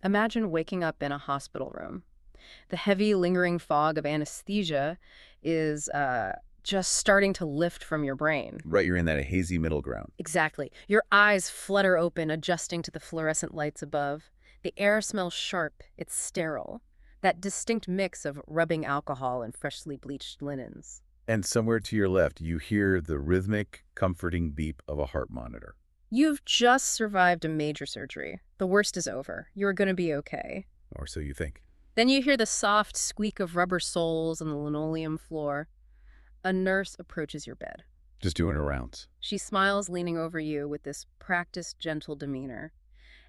Imagine waking up in a hospital room. The heavy, lingering fog of anesthesia is just starting to lift from your brain. Right, you're in that hazy middle ground. Exactly. Your eyes flutter open, adjusting to the fluorescent lights above. The air smells sharp. It's sterile. That distinct mix of rubbing alcohol and freshly bleached linens. And somewhere to your left, you hear the rhythmic, comforting beep of a heart monitor. You've just survived a major surgery. The worst is over. You're going to be okay. Or so you think. Then you hear the soft squeak of rubber soles on the linoleum floor. A nurse approaches your bed. Just doing her rounds. She smiles, leaning over you with this practiced, gentle demeanor.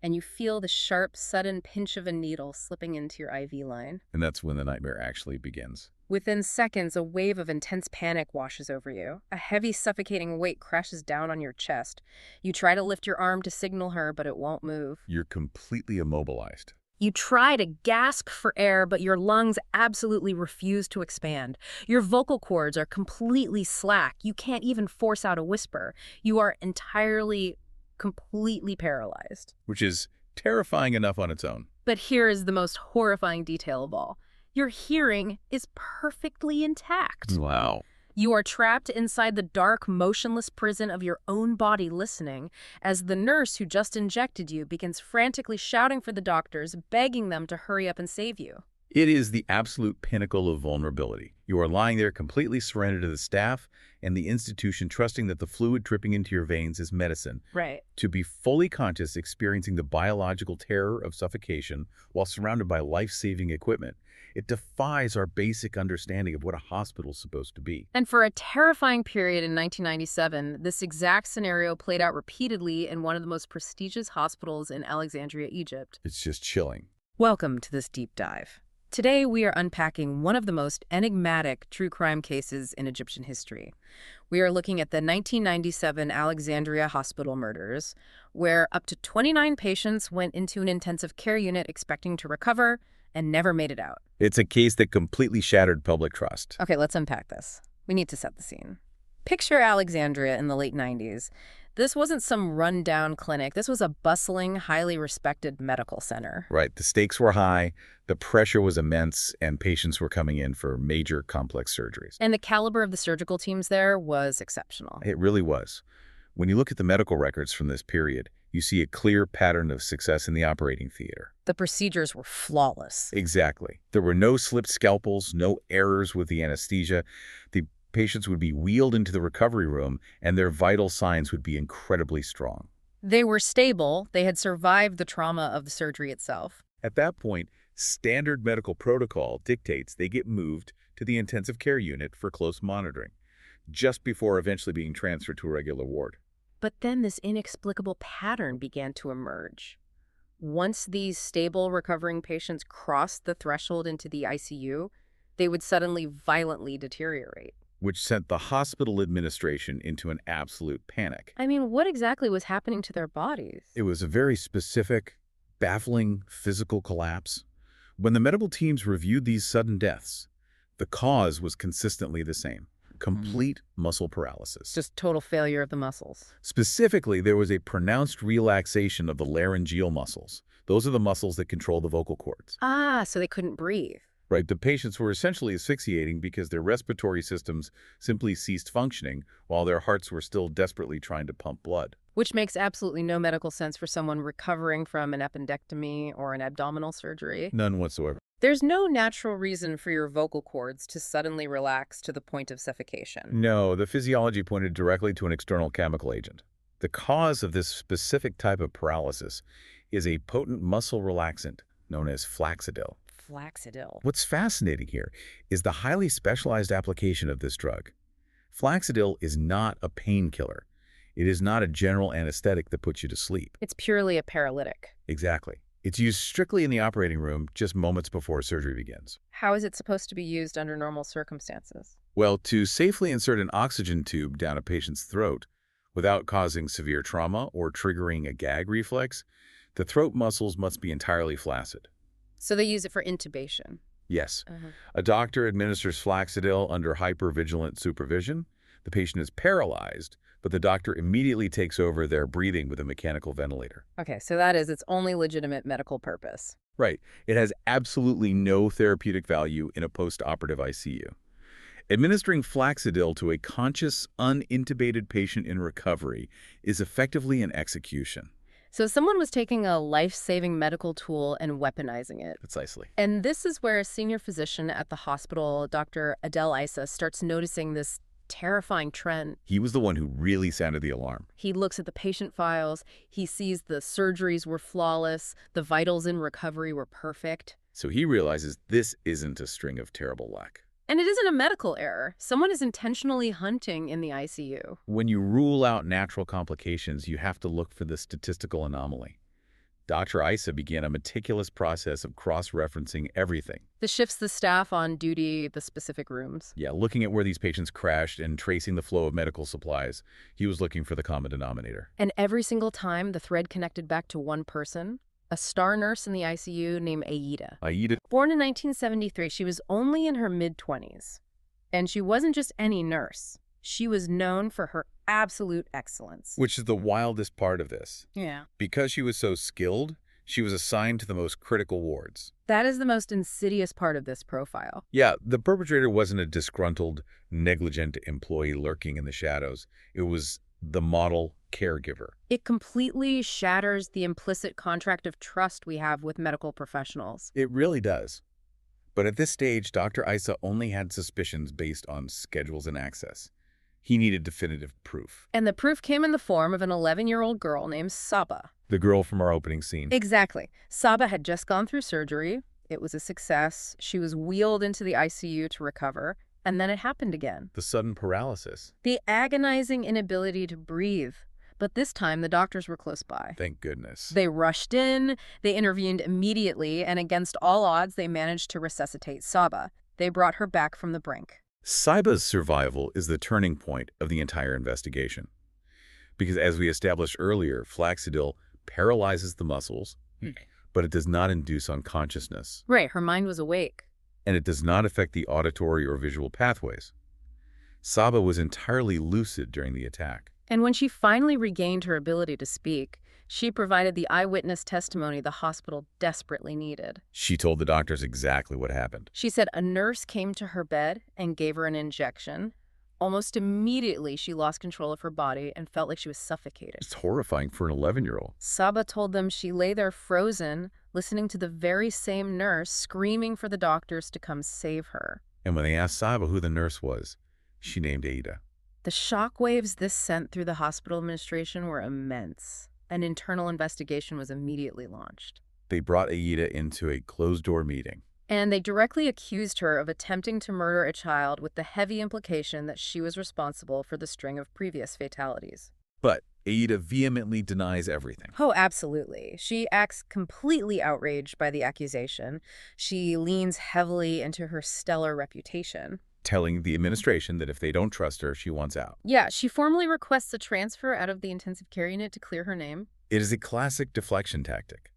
And you feel the sharp, sudden pinch of a needle slipping into your IV line. And that's when the nightmare actually begins. Within seconds, a wave of intense panic washes over you. A heavy, suffocating weight crashes down on your chest. You try to lift your arm to signal her, but it won't move. You're completely immobilized. You try to gasp for air, but your lungs absolutely refuse to expand. Your vocal cords are completely slack. You can't even force out a whisper. You are entirely, completely paralyzed. Which is terrifying enough on its own. But here is the most horrifying detail of all. Your hearing is perfectly intact. Wow. You are trapped inside the dark, motionless prison of your own body listening as the nurse who just injected you begins frantically shouting for the doctors, begging them to hurry up and save you. It is the absolute pinnacle of vulnerability. You are lying there completely surrendered to the staff and the institution, trusting that the fluid dripping into your veins is medicine. Right. To be fully conscious, experiencing the biological terror of suffocation while surrounded by life-saving equipment. It defies our basic understanding of what a hospital is supposed to be. And for a terrifying period in 1997, this exact scenario played out repeatedly in one of the most prestigious hospitals in Alexandria, Egypt. It's just chilling. Welcome to this deep dive. Today, we are unpacking one of the most enigmatic true crime cases in Egyptian history. We are looking at the 1997 Alexandria hospital murders, where up to 29 patients went into an intensive care unit expecting to recover and never made it out. It's a case that completely shattered public trust. Okay, let's unpack this. We need to set the scene. Picture Alexandria in the late 90s. This wasn't some rundown clinic. This was a bustling, highly respected medical center. Right. The stakes were high, the pressure was immense, and patients were coming in for major complex surgeries. And the caliber of the surgical teams there was exceptional. It really was. When you look at the medical records from this period, you see a clear pattern of success in the operating theater. The procedures were flawless. Exactly. There were no slipped scalpels, no errors with the anesthesia. The patients would be wheeled into the recovery room, and their vital signs would be incredibly strong. They were stable. They had survived the trauma of the surgery itself. At that point, standard medical protocol dictates they get moved to the intensive care unit for close monitoring, just before eventually being transferred to a regular ward. But then this inexplicable pattern began to emerge. Once these stable, recovering patients crossed the threshold into the ICU, they would suddenly violently deteriorate. Which sent the hospital administration into an absolute panic. I mean, what exactly was happening to their bodies? It was a very specific, baffling physical collapse. When the medical teams reviewed these sudden deaths, the cause was consistently the same. Complete muscle paralysis. Just total failure of the muscles. Specifically, there was a pronounced relaxation of the laryngeal muscles. Those are the muscles that control the vocal cords. Ah, so they couldn't breathe. Right, the patients were essentially asphyxiating because their respiratory systems simply ceased functioning while their hearts were still desperately trying to pump blood. Which makes absolutely no medical sense for someone recovering from an appendectomy or an abdominal surgery. None whatsoever. There's no natural reason for your vocal cords to suddenly relax to the point of suffocation. No, the physiology pointed directly to an external chemical agent. The cause of this specific type of paralysis is a potent muscle relaxant known as flaxidil. Flaxidil. What's fascinating here is the highly specialized application of this drug. Flaxidil is not a painkiller. It is not a general anesthetic that puts you to sleep. It's purely a paralytic. Exactly. It's used strictly in the operating room just moments before surgery begins. How is it supposed to be used under normal circumstances? Well, to safely insert an oxygen tube down a patient's throat without causing severe trauma or triggering a gag reflex, the throat muscles must be entirely flaccid. So they use it for intubation. Yes. A doctor administers Flaxidil under hypervigilant supervision. The patient is paralyzed, but the doctor immediately takes over their breathing with a mechanical ventilator. Okay, so that is its only legitimate medical purpose. Right. It has absolutely no therapeutic value in a post-operative ICU. Administering Flaxidil to a conscious, unintubated patient in recovery is effectively an execution. So someone was taking a life-saving medical tool and weaponizing it. Precisely. And this is where a senior physician at the hospital, Dr. Adel Issa, starts noticing this terrifying trend. He was the one who really sounded the alarm. He looks at the patient files, he sees the surgeries were flawless, the vitals in recovery were perfect. So he realizes this isn't a string of terrible luck. And it isn't a medical error. Someone is intentionally hunting in the ICU. When you rule out natural complications, you have to look for the statistical anomaly. Dr. Issa began a meticulous process of cross-referencing everything. This shifts the staff on duty, the specific rooms. Yeah, looking at where these patients crashed and tracing the flow of medical supplies, he was looking for the common denominator. And every single time, the thread connected back to one person, a star nurse in the ICU named Aida. Aida. Born in 1973, she was only in her mid-20s. And she wasn't just any nurse. She was known for her absolute excellence. Which is the wildest part of this. Yeah. Because she was so skilled, she was assigned to the most critical wards. That is the most insidious part of this profile. Yeah, the perpetrator wasn't a disgruntled, negligent employee lurking in the shadows. It was the model caregiver. It completely shatters the implicit contract of trust we have with medical professionals. It really does. But at this stage, Dr. Issa only had suspicions based on schedules and access. He needed definitive proof. And the proof came in the form of an 11-year-old girl named Saba. The girl from our opening scene. Exactly. Saba had just gone through surgery. It was a success. She was wheeled into the ICU to recover. And then it happened again. The sudden paralysis. The agonizing inability to breathe. But this time, the doctors were close by. Thank goodness. They rushed in, they intervened immediately, and against all odds, they managed to resuscitate Saba. They brought her back from the brink. Saba's survival is the turning point of the entire investigation. Because as we established earlier, Flaxidil paralyzes the muscles, but it does not induce unconsciousness. Right, her mind was awake. And it does not affect the auditory or visual pathways. Saba was entirely lucid during the attack. And when she finally regained her ability to speak, she provided the eyewitness testimony the hospital desperately needed. She told the doctors exactly what happened. She said a nurse came to her bed and gave her an injection. Almost immediately, she lost control of her body and felt like she was suffocated. It's horrifying for an 11-year-old. Saba told them she lay there frozen, listening to the very same nurse screaming for the doctors to come save her. And when they asked Saba who the nurse was, she named Aida. The shockwaves this sent through the hospital administration were immense. An internal investigation was immediately launched. They brought Aida into a closed-door meeting. And they directly accused her of attempting to murder a child with the heavy implication that she was responsible for the string of previous fatalities. But Aida vehemently denies everything. Oh, absolutely. She acts completely outraged by the accusation. She leans heavily into her stellar reputation, telling the administration that if they don't trust her, she wants out. Yeah, she formally requests a transfer out of the intensive care unit to clear her name. It is a classic deflection tactic.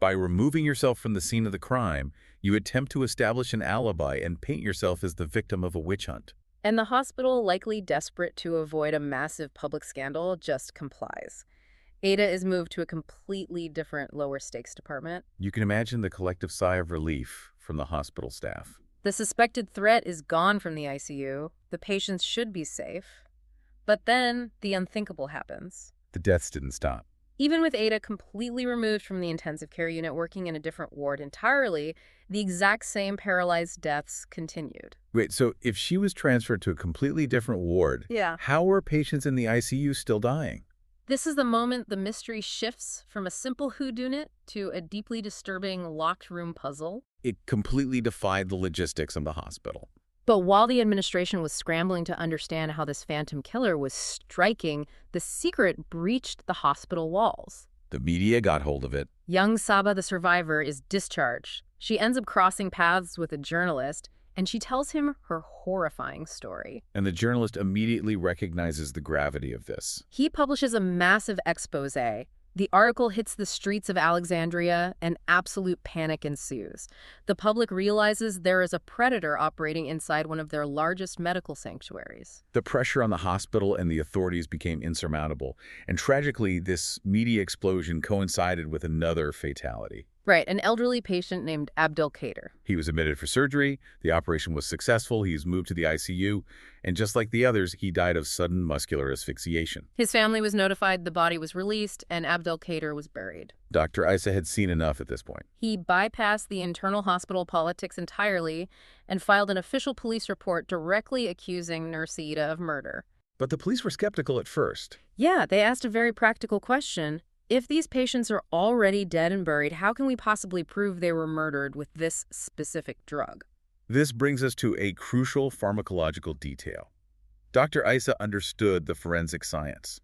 By removing yourself from the scene of the crime, you attempt to establish an alibi and paint yourself as the victim of a witch hunt. And the hospital, likely desperate to avoid a massive public scandal, just complies. Aida is moved to a completely different lower-stakes department. You can imagine the collective sigh of relief from the hospital staff. The suspected threat is gone from the ICU. The patients should be safe. But then the unthinkable happens. The deaths didn't stop. Even with Aida completely removed from the intensive care unit working in a different ward entirely, the exact same paralyzed deaths continued. Wait, so if she was transferred to a completely different ward, how were patients in the ICU still dying? This is the moment the mystery shifts from a simple whodunit to a deeply disturbing locked room puzzle. It completely defied the logistics of the hospital. But while the administration was scrambling to understand how this phantom killer was striking, the secret breached the hospital walls. The media got hold of it. Young Saba, the survivor, is discharged. She ends up crossing paths with a journalist, and she tells him her horrifying story. And the journalist immediately recognizes the gravity of this. He publishes a massive expose. The article hits the streets of Alexandria, and absolute panic ensues. The public realizes there is a predator operating inside one of their largest medical sanctuaries. The pressure on the hospital and the authorities became insurmountable, and tragically, this media explosion coincided with another fatality. Right, an elderly patient named Abdelkader. He was admitted for surgery, the operation was successful, he was moved to the ICU, and just like the others, he died of sudden muscular asphyxiation. His family was notified, the body was released, and Abdelkader was buried. Dr. Issa had seen enough at this point. He bypassed the internal hospital politics entirely and filed an official police report directly accusing Nurse Aida of murder. But the police were skeptical at first. Yeah, they asked a very practical question. If these patients are already dead and buried, how can we possibly prove they were murdered with this specific drug? This brings us to a crucial pharmacological detail. Dr. Issa understood the forensic science.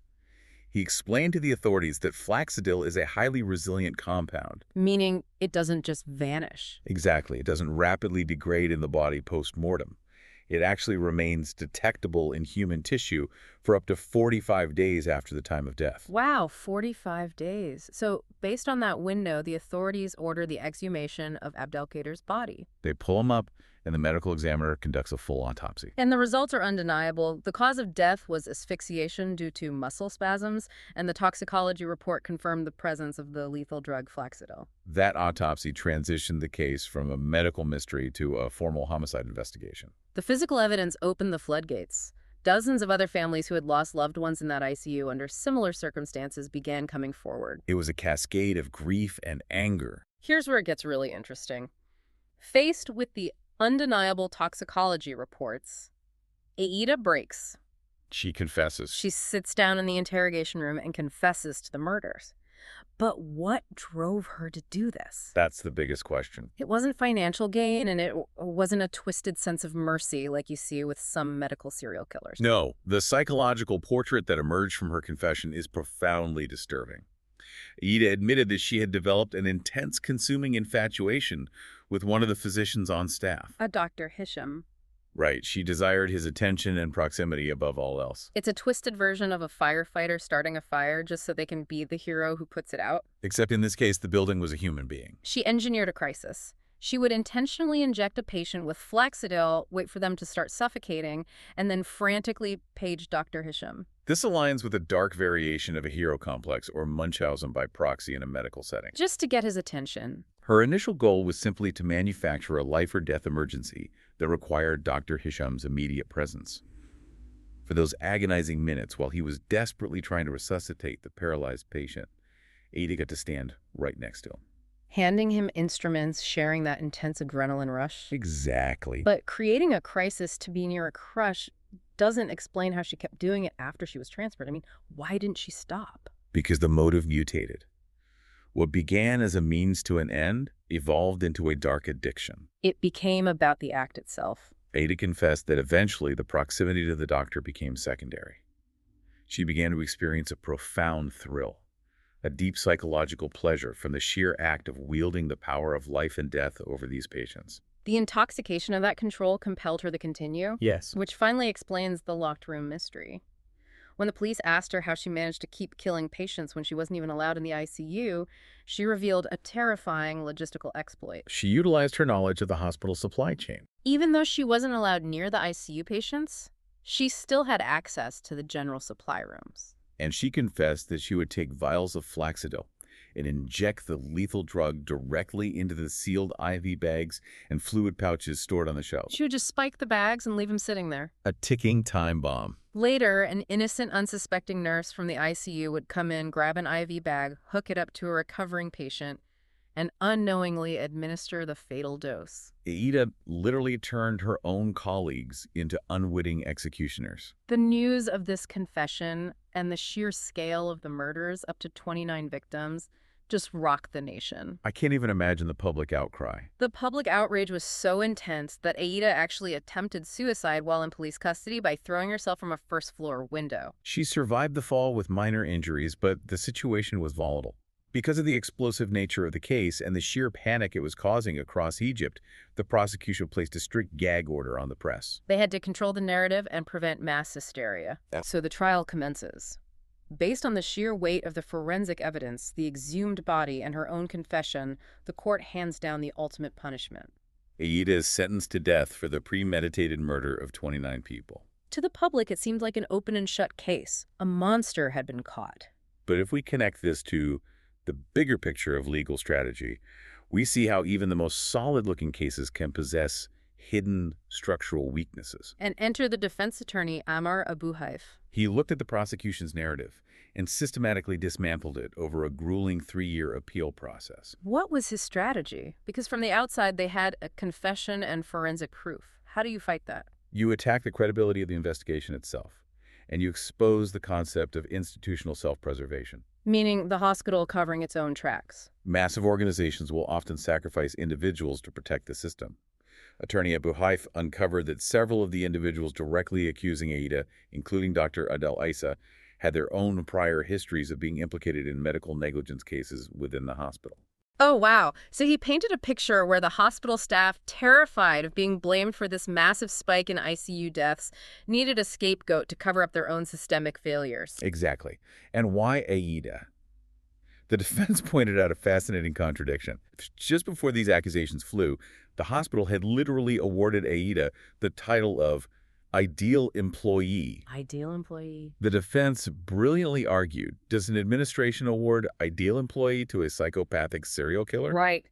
He explained to the authorities that Flaxidil is a highly resilient compound. Meaning it doesn't just vanish. Exactly. It doesn't rapidly degrade in the body post-mortem. It actually remains detectable in human tissue for up to 45 days after the time of death. Wow, 45 days. So based on that window, the authorities order the exhumation of Abdelkader's body. They pull him up, and the medical examiner conducts a full autopsy. And the results are undeniable. The cause of death was asphyxiation due to muscle spasms, and the toxicology report confirmed the presence of the lethal drug Flaxidil. That autopsy transitioned the case from a medical mystery to a formal homicide investigation. The physical evidence opened the floodgates. Dozens of other families who had lost loved ones in that ICU under similar circumstances began coming forward. It was a cascade of grief and anger. Here's where it gets really interesting. Faced with the undeniable toxicology reports, Aida breaks. She confesses. She sits down in the interrogation room and confesses to the murders. But what drove her to do this? That's the biggest question. It wasn't financial gain, and it wasn't a twisted sense of mercy like you see with some medical serial killers. No, the psychological portrait that emerged from her confession is profoundly disturbing. Aida admitted that she had developed an intense consuming infatuation with one of the physicians on staff. A Dr. Hisham. Right, she desired his attention and proximity above all else. It's a twisted version of a firefighter starting a fire just so they can be the hero who puts it out. Except in this case, the building was a human being. She engineered a crisis. She would intentionally inject a patient with Flaxidil, wait for them to start suffocating, and then frantically page Dr. Hisham. This aligns with a dark variation of a hero complex or Munchausen by proxy in a medical setting. Just to get his attention. Her initial goal was simply to manufacture a life-or-death emergency that required Dr. Hisham's immediate presence. For those agonizing minutes while he was desperately trying to resuscitate the paralyzed patient, Aida got to stand right next to him. Handing him instruments, sharing that intense adrenaline rush. Exactly. But creating a crisis to be near a crush doesn't explain how she kept doing it after she was transferred. I mean, why didn't she stop? Because the motive mutated. What began as a means to an end evolved into a dark addiction. It became about the act itself. Aida confessed that eventually the proximity to the doctor became secondary. She began to experience a profound thrill, a deep psychological pleasure from the sheer act of wielding the power of life and death over these patients. The intoxication of that control compelled her to continue. Yes. Which finally explains the locked room mystery. When the police asked her how she managed to keep killing patients when she wasn't even allowed in the ICU, she revealed a terrifying logistical exploit. She utilized her knowledge of the hospital supply chain. Even though she wasn't allowed near the ICU patients, she still had access to the general supply rooms. And she confessed that she would take vials of Flaxidil and inject the lethal drug directly into the sealed IV bags and fluid pouches stored on the shelves. She would just spike the bags and leave them sitting there. A ticking time bomb. Later, an innocent, unsuspecting nurse from the ICU would come in, grab an IV bag, hook it up to a recovering patient, and unknowingly administer the fatal dose. Aida literally turned her own colleagues into unwitting executioners. The news of this confession and the sheer scale of the murders, up to 29 victims, just rocked the nation. I can't even imagine the public outcry. The public outrage was so intense that Aida actually attempted suicide while in police custody by throwing herself from a first-floor window. She survived the fall with minor injuries, but the situation was volatile. Because of the explosive nature of the case and the sheer panic it was causing across Egypt, the prosecution placed a strict gag order on the press. They had to control the narrative and prevent mass hysteria. So the trial commences. Based on the sheer weight of the forensic evidence, the exhumed body, and her own confession, the court hands down the ultimate punishment. Aida is sentenced to death for the premeditated murder of 29 people. To the public, it seemed like an open and shut case. A monster had been caught. But if we connect this to the bigger picture of legal strategy, We see how even the most solid-looking cases can possess hidden structural weaknesses. And enter the defense attorney, Amar Abu Haif. He looked at the prosecution's narrative and systematically dismantled it over a grueling 3-year appeal process. What was his strategy? Because from the outside, they had a confession and forensic proof. How do you fight that? You attack the credibility of the investigation itself, and you expose the concept of institutional self-preservation. Meaning the hospital covering its own tracks. Massive organizations will often sacrifice individuals to protect the system. Attorney Abu Haif uncovered that several of the individuals directly accusing Aida, including Dr. Adel Issa, had their own prior histories of being implicated in medical negligence cases within the hospital. Oh, wow. So he painted a picture where the hospital staff, terrified of being blamed for this massive spike in ICU deaths, needed a scapegoat to cover up their own systemic failures. Exactly. And why Aida? The defense pointed out a fascinating contradiction. Just before these accusations flew, the hospital had literally awarded Aida the title of ideal employee. Ideal employee. The defense brilliantly argued, does an administration award ideal employee to a psychopathic serial killer? Right.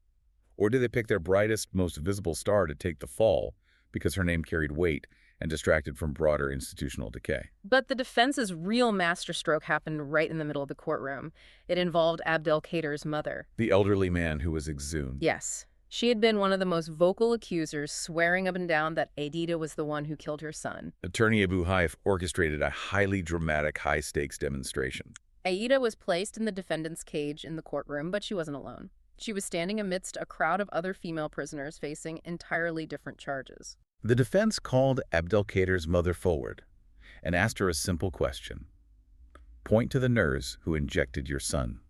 Or do they pick their brightest, most visible star to take the fall because her name carried weight and distracted from broader institutional decay? But the defense's real masterstroke happened right in the middle of the courtroom. It involved Abdelkader's mother. The elderly man who was exhumed. Yes. She had been one of the most vocal accusers, swearing up and down that Aida was the one who killed her son. Attorney Abu Haif orchestrated a highly dramatic, high-stakes demonstration. Aida was placed in the defendant's cage in the courtroom, but she wasn't alone. She was standing amidst a crowd of other female prisoners facing entirely different charges. The defense called Abdelkader's mother forward and asked her a simple question. Point to the nurse who injected your son.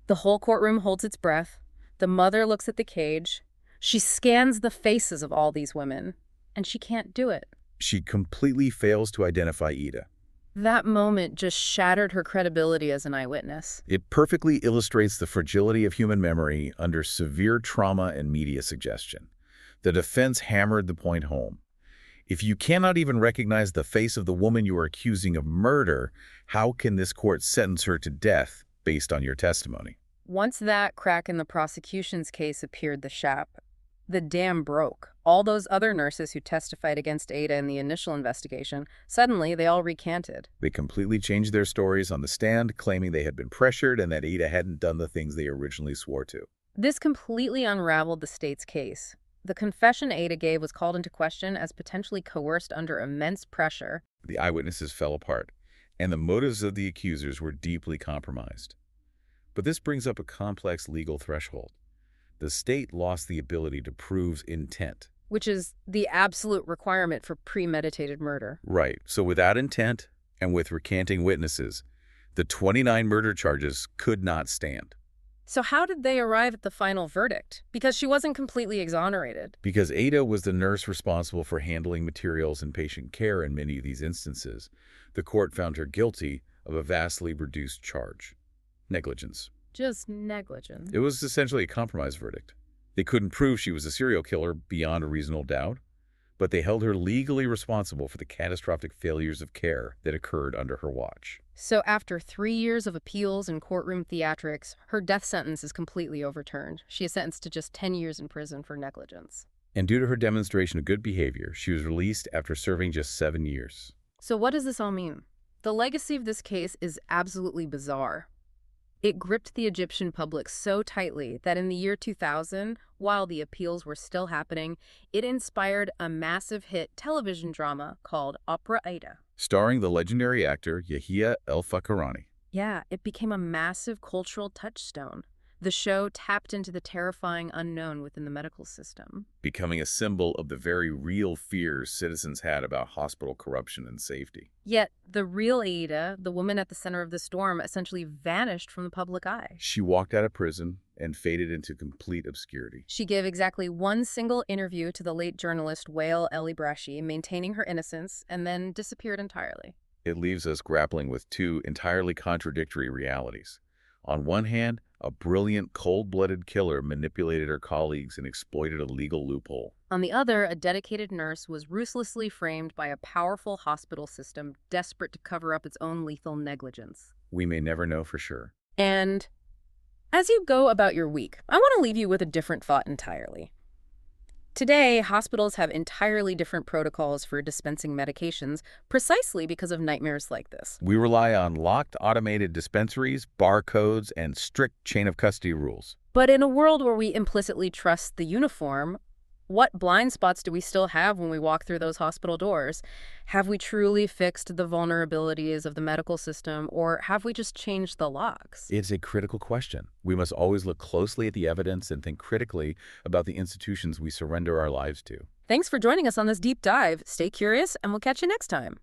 The whole courtroom holds its breath. The mother looks at the cage. She scans the faces of all these women, and she can't do it. She completely fails to identify Aida. That moment just shattered her credibility as an eyewitness. It perfectly illustrates the fragility of human memory under severe trauma and media suggestion. The defense hammered the point home. If you cannot even recognize the face of the woman you are accusing of murder, how can this court sentence her to death based on your testimony? Once that crack in the prosecution's case appeared, the dam broke. All those other nurses who testified against Aida in the initial investigation, suddenly they all recanted. They completely changed their stories on the stand, claiming they had been pressured and that Aida hadn't done the things they originally swore to. This completely unraveled the state's case. The confession Aida gave was called into question as potentially coerced under immense pressure. The eyewitnesses fell apart, and the motives of the accusers were deeply compromised. But this brings up a complex legal threshold. The state lost the ability to prove intent. Which is the absolute requirement for premeditated murder. Right. So without intent and with recanting witnesses, the 29 murder charges could not stand. So how did they arrive at the final verdict? Because she wasn't completely exonerated. Because Aida was the nurse responsible for handling materials and patient care in many of these instances, the court found her guilty of a vastly reduced charge. Negligence. Just negligence. It was essentially a compromise verdict. They couldn't prove she was a serial killer beyond a reasonable doubt, but they held her legally responsible for the catastrophic failures of care that occurred under her watch. So after 3 years of appeals and courtroom theatrics, her death sentence is completely overturned. She is sentenced to just 10 years in prison for negligence. And due to her demonstration of good behavior, she was released after serving just 7 years. So what does this all mean? The legacy of this case is absolutely bizarre. It gripped the Egyptian public so tightly that in the year 2000, while the appeals were still happening, it inspired a massive hit television drama called Opera Aida. Starring the legendary actor Yahya El-Fakhrani. Yeah, it became a massive cultural touchstone. The show tapped into the terrifying unknown within the medical system, Becoming a symbol of the very real fears citizens had about hospital corruption and safety. Yet the real Aida, the woman at the center of the storm, essentially vanished from the public eye. She walked out of prison and faded into complete obscurity. She gave exactly one single interview to the late journalist Wael El-Ibrashi, maintaining her innocence, and then disappeared entirely. It leaves us grappling with two entirely contradictory realities. On one hand, a brilliant, cold-blooded killer manipulated her colleagues and exploited a legal loophole. On the other, a dedicated nurse was ruthlessly framed by a powerful hospital system desperate to cover up its own lethal negligence. We may never know for sure. And As you go about your week, I want to leave you with a different thought entirely. Today, hospitals have entirely different protocols for dispensing medications precisely because of nightmares like this. We rely on locked automated dispensaries, barcodes, and strict chain of custody rules. But in a world where we implicitly trust the uniform, what blind spots do we still have when we walk through those hospital doors? Have we truly fixed the vulnerabilities of the medical system, or have we just changed the locks? It's a critical question. We must always look closely at the evidence and think critically about the institutions we surrender our lives to. Thanks for joining us on this deep dive. Stay curious, and we'll catch you next time.